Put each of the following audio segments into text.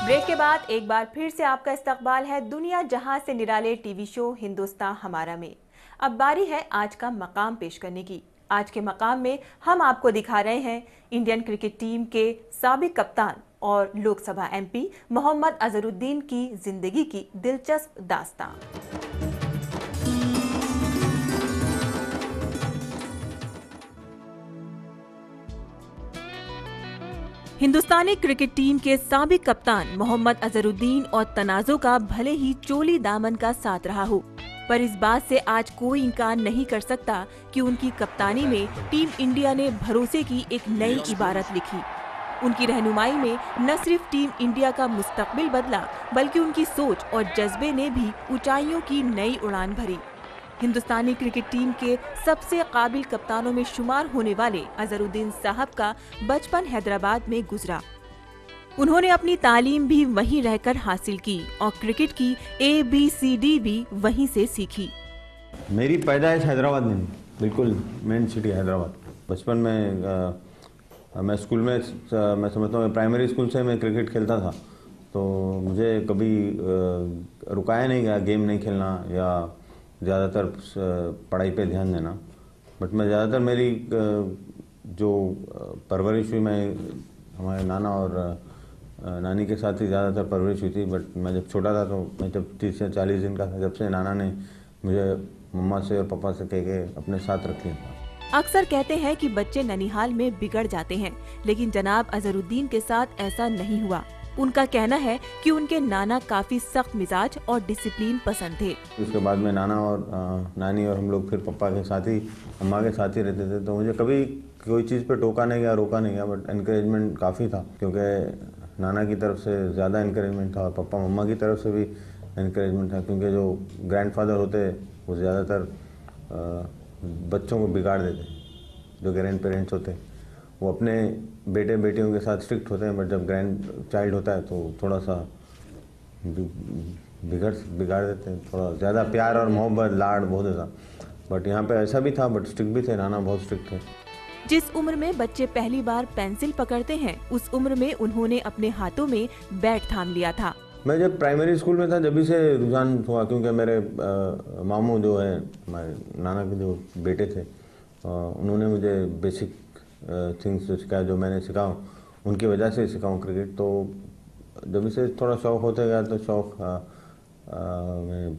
Break के बाद एक बार फिर से आपका इस्तकबाल है दुनिया जहां से निराले टीवी शो हिंदुस्तान हमारा में। अब बारी है आज का मकाम पेश करने की। आज के मकाम में हम आपको दिखा रहे हैं इंडियन क्रिकेट टीम के साबिक कप्तान और लोकसभा एमपी मोहम्मद अजहरुद्दीन की जिंदगी की दिलचस्प दास्तां। हिंदुस्तानी क्रिकेट टीम के साबिक कप्तान मोहम्मद अजहरुद्दीन और तनाज़ों का भले ही चोली दामन का साथ रहा हो, पर इस बात से आज कोई इनकार नहीं कर सकता कि उनकी कप्तानी में टीम इंडिया ने भरोसे की एक नई इबारत लिखी। उनकी रहनुमाई में न सिर्फ टीम इंडिया का मुस्तकबिल बदला, बल्कि उनकी सोच और जज्बे ने भी ऊंचाइयों की नई उड़ान भरी। हिंदुस्तानी क्रिकेट टीम के सबसे काबिल कप्तानों में शुमार होने वाले अजहरुद्दीन साहब का बचपन हैदराबाद में गुजरा। उन्होंने अपनी तालीम भी वहीं रहकर हासिल की और क्रिकेट की ABCD भी वहीं से सीखी। मेरी पैदाइश हैदराबाद में, बिल्कुल मेन सिटी हैदराबाद। बचपन में मैं स्कूल में, मैं समझता हूँ प्राइमरी स्कूल से मैं क्रिकेट खेलता था, तो मुझे कभी रुकाया नहीं गया गेम नहीं खेलना या ज़्यादातर पढ़ाई पे ध्यान देना। बट मैं ज़्यादातर मेरी जो परवरिश हुई, मैं हमारे नाना और नानी के साथ ही ज़्यादातर परवरिश हुई थी। बट मैं जब छोटा था, तो मैं जब 30 या 40 दिन का था, जब से नाना ने मुझे मम्मा से और पापा से कह के अपने साथ रख लिया था। अक्सर कहते हैं कि बच्चे ननिहाल में बिगड़ जाते हैं, लेकिन जनाब अजहरुद्दीन के साथ ऐसा नहीं हुआ। उनका कहना है कि उनके नाना काफी सख्त मिजाज और डिसिप्लिन पसंद थे। उसके बाद में नाना और नानी और हम लोग फिर पापा के साथ ही, अम्मा के साथ ही रहते थे, तो मुझे कभी कोई चीज़ पे टोका नहीं गया, रोका नहीं गया। बट एनकरेजमेंट काफ़ी था, क्योंकि नाना की तरफ से ज़्यादा एनकरेजमेंट था और पापा मम्मा की तरफ से भी एनकरेजमेंट था, क्योंकि जो ग्रैंडफादर होते वो ज़्यादातर बच्चों को बिगाड़ देते। जो ग्रैंड पेरेंट्स होते वो अपने बेटे बेटियों के साथ स्ट्रिक्ट होते हैं, बट जब ग्रैंड चाइल्ड होता है तो थोड़ा सा बिगाड़ देते हैं। थोड़ा ज़्यादा प्यार और मोहब्बत, लाड बहुत ज़्यादा। बट यहाँ पे ऐसा भी था, बट स्ट्रिक्ट भी थे, नाना बहुत स्ट्रिक्ट थे। जिस उम्र में बच्चे पहली बार पेंसिल पकड़ते हैं, उस उम्र में उन्होंने अपने हाथों में बैट थाम लिया था। मैं जब प्राइमरी स्कूल में था, जब से रुझान हुआ, क्योंकि मेरे मामू जो है, हमारे नाना के जो बेटे थे, उन्होंने मुझे बेसिक थिंग्स जो सिखाया, जो मैंने सिखाऊँ उनकी वजह से सिखाऊँ क्रिकेट। तो जब से थोड़ा शौक़ होते गया, तो शौक़ मैं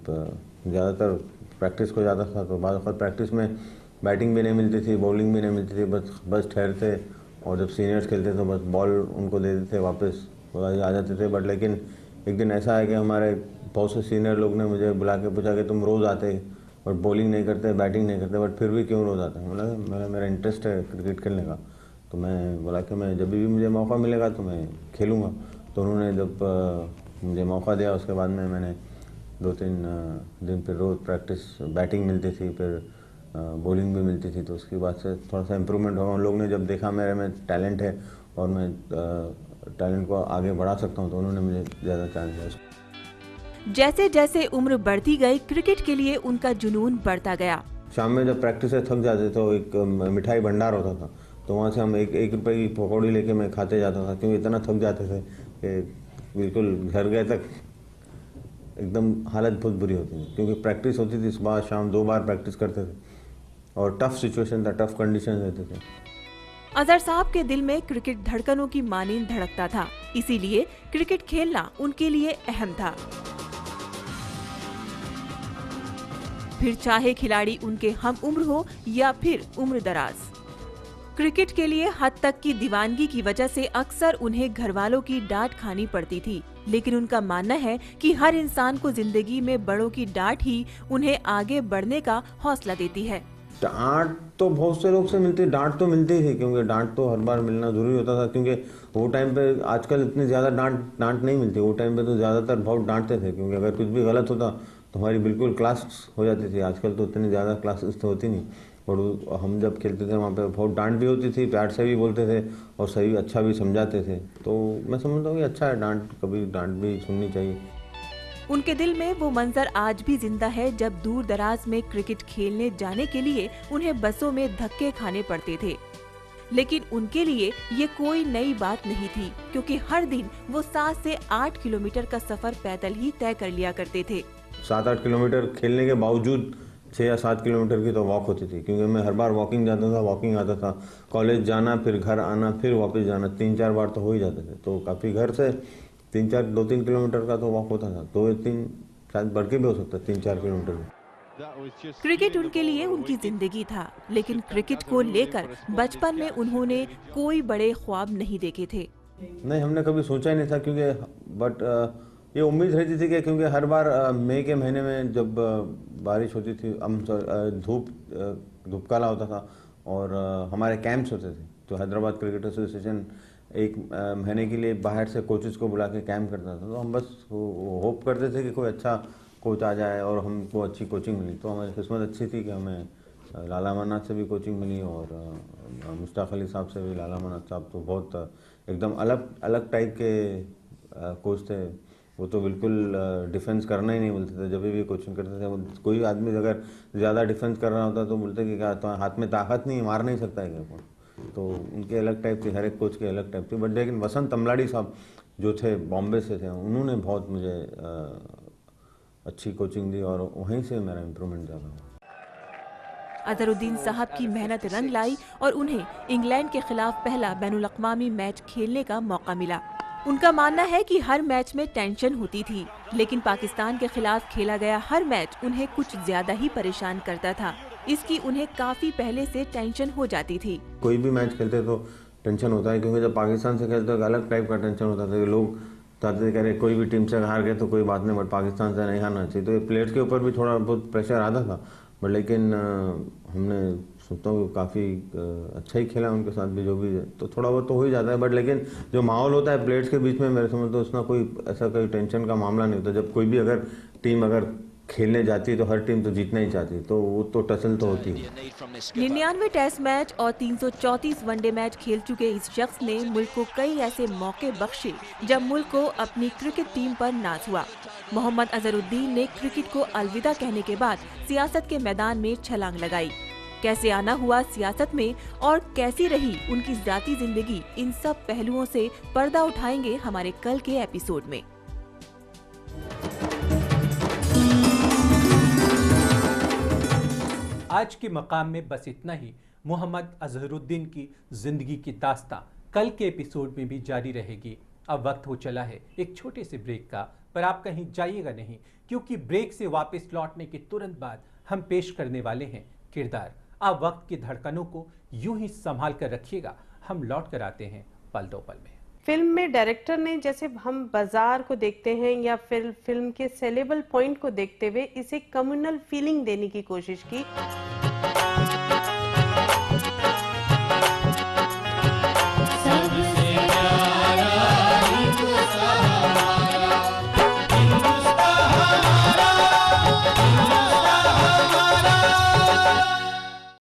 ज़्यादातर प्रैक्टिस को जाता था। तो बाद वक्त प्रैक्टिस में बैटिंग भी नहीं मिलती थी, बॉलिंग भी नहीं मिलती थी, बस ठहरते, और जब सीनियर्स खेलते तो बस बॉल उनको दे देते, वापस आ जाते थे। बट लेकिन एक दिन ऐसा है कि हमारे बहुत से सीनियर लोग ने मुझे बुला के पूछा कि तुम रोज़ आते और बॉलिंग नहीं करते, बैटिंग नहीं करते, बट फिर भी क्यों रोज़ आते हैं? मेरा इंटरेस्ट है क्रिकेट खेलने का। तो मैं बोला कि मैं जब भी मुझे मौका मिलेगा तो मैं खेलूँगा। तो उन्होंने जब मुझे मौका दिया, उसके बाद में मैंने 2-3 दिन फिर रोज़ प्रैक्टिस, बैटिंग मिलती थी, फिर बॉलिंग भी मिलती थी। तो उसके बाद से थोड़ा सा इम्प्रूवमेंट हुआ। उन लोग ने जब देखा मेरे में टैलेंट है और मैं टैलेंट को आगे बढ़ा सकता हूँ, तो उन्होंने मुझे ज़्यादा चांस दिया। जैसे जैसे उम्र बढ़ती गई, क्रिकेट के लिए उनका जुनून बढ़ता गया। शाम में जब प्रैक्टिस से थक जाते तो एक मिठाई भंडार होता था, तो वहाँ से हम एक रुपये की पकौड़ी लेके मैं खाते जाता था, क्योंकि इतना थक जाते थे कि बिल्कुल घर गए तक एकदम हालत बहुत बुरी होती थी। क्योंकि प्रैक्टिस होती थी, सुबह शाम 2 बार प्रैक्टिस करते थे और टफ सिचुएशन था, टफ कंडीशन रहते थे। अजहर साहब के दिल में क्रिकेट धड़कनों की मानींद धड़कता था, इसीलिए क्रिकेट खेलना उनके लिए अहम था। फिर चाहे खिलाड़ी उनके हम उम्र हो या फिर उम्र दराज, क्रिकेट के लिए हद तक की दीवानगी की वजह से अक्सर उन्हें घर वालों की डांट खानी पड़ती थी। लेकिन उनका मानना है कि हर इंसान को जिंदगी में बड़ों की डांट ही उन्हें आगे बढ़ने का हौसला देती है। डांट तो बहुत से लोग से मिलती, डांट तो मिलती ही थी, क्योंकि डांट तो हर बार मिलना जरूरी होता था। क्योंकि वो टाइम पे, आजकल इतनी ज़्यादा डांट नहीं मिलती, वो टाइम पे तो ज़्यादातर बहुत डांटते थे, क्योंकि अगर कुछ भी गलत होता तो हमारी बिल्कुल क्लास हो जाती थी। आजकल तो इतनी ज़्यादा क्लासेस तो होती नहीं, और हम जब खेलते थे वहाँ पे बहुत डांट भी होती थी, प्यार से भी बोलते थे और सही अच्छा भी समझाते थे। तो मैं समझता हूँ कि अच्छा है, कभी डांट भी सुननी चाहिए। उनके दिल में वो मंजर आज भी जिंदा है जब दूर दराज में क्रिकेट खेलने जाने के लिए उन्हें बसों में धक्के खाने पड़ते थे। लेकिन उनके लिए ये कोई नई बात नहीं थी, क्योंकि हर दिन वो 7 से 8 किलोमीटर का सफर पैदल ही तय कर लिया करते थे। 7-8 किलोमीटर खेलने के बावजूद 6 या 7 किलोमीटर की तो वॉक होती थी, क्योंकि मैं हर बार वॉकिंग जाता था, वॉकिंग आता था, कॉलेज जाना, फिर घर आना, फिर वापस जाना, 3-4 बार तो हो ही जाते थे। तो काफ़ी घर से 2-3 किलोमीटर का तो वॉक होता था, 2-3 शायद बढ़ के भी हो सकता है 3-4 किलोमीटर। क्रिकेट उनके लिए उनकी जिंदगी था, लेकिन क्रिकेट को लेकर बचपन में उन्होंने कोई बड़े ख्वाब नहीं देखे थे। नहीं, हमने कभी सोचा ही नहीं था, क्योंकि बट ये उम्मीद रहती थी कि क्योंकि हर बार मई के महीने में जब बारिश होती थी, धूप काला होता था और हमारे कैंप्स होते थे, तो हैदराबाद क्रिकेट एसोसिएशन एक महीने के लिए बाहर से कोचेस को बुला के कैंप करता था। तो हम बस होप करते थे कि कोई अच्छा कोच आ जाए और हमको अच्छी कोचिंग मिली। तो हमारी किस्मत अच्छी थी कि हमें लाला अमरनाथ से भी कोचिंग मिली और मुश्ताक अली साहब से भी। लाला अमरनाथ साहब तो बहुत एकदम अलग टाइप के कोच थे। वो तो बिल्कुल डिफेंस करना ही नहीं बोलते थे, जब भी कोचिंग करते थे। कोई आदमी अगर ज़्यादा डिफेंस कर रहा होता तो बोलते कि क्या तो हाथ में ताकत नहीं, मार नहीं सकता है क्या। तो उनके अलग टाइप थी, हर एक कोच के अलग टाइप थी। बट लेकिन वसंत अमलाड़ी साहब जो थे, बॉम्बे से थे, उन्होंने बहुत मुझे अच्छी कोचिंग दी और वहीं से मेरा इम्प्रूवमेंट ज़्यादा हुआ। अजहरुद्दीन साहब की मेहनत रंग लाई और उन्हें इंग्लैंड के खिलाफ पहला बैनुल-अक़वामी मैच खेलने का मौका मिला। उनका मानना है कि हर मैच में टेंशन होती थी, लेकिन पाकिस्तान के खिलाफ खेला गया हर मैच उन्हें कुछ ज्यादा ही परेशान करता था। इसकी उन्हें काफी पहले से टेंशन हो जाती थी। कोई भी मैच खेलते तो टेंशन होता है, क्योंकि जब पाकिस्तान से खेलते तो अलग टाइप का टेंशन होता था। लोग चाहते थे, कह रहे कोई भी टीम से हार गए तो कोई बात नहीं, बट पाकिस्तान से नहीं हारना चाहिए। तो ये प्लेयर्स के ऊपर भी थोड़ा बहुत प्रेशर आता था। बट लेकिन हमने सोचता हूँ काफ़ी अच्छा ही खेला उनके साथ भी, जो भी है, तो थोड़ा बहुत तो हो ही जाता है। बट लेकिन जो माहौल होता है प्लेयर्स के बीच में, मेरे समझ तो उसमें कोई ऐसा कोई टेंशन का मामला नहीं होता। जब कोई भी अगर टीम खेलने जाती है तो हर टीम तो जीतना ही चाहती है, तो वो तो टसल तो होती है। 99 टेस्ट मैच और 334 वनडे मैच खेल चुके इस शख्स ने मुल्क को कई ऐसे मौके बख्शे जब मुल्क को अपनी क्रिकेट टीम पर नाज हुआ। मोहम्मद अजहरुद्दीन ने क्रिकेट को अलविदा कहने के बाद सियासत के मैदान में छलांग लगाई। कैसे आना हुआ सियासत में और कैसी रही उनकी जाती जिंदगी, इन सब पहलुओं से पर्दा उठाएंगे हमारे कल के एपिसोड में। आज के मकाम में बस इतना ही। मोहम्मद अजहरुद्दीन की जिंदगी की दास्तां कल के एपिसोड में भी जारी रहेगी। अब वक्त हो चला है एक छोटे से ब्रेक का, पर आप कहीं जाइएगा नहीं, क्योंकि ब्रेक से वापस लौटने के तुरंत बाद हम पेश करने वाले हैं किरदार। आप वक्त की धड़कनों को यूं ही संभाल कर रखिएगा, हम लौट कर आते हैं पल दो पल में। फिल्म में डायरेक्टर ने जैसे हम बाजार को देखते हैं या फिर फिल्म के सेलेबल पॉइंट को देखते हुए इसे कम्युनल फीलिंग देने की कोशिश की।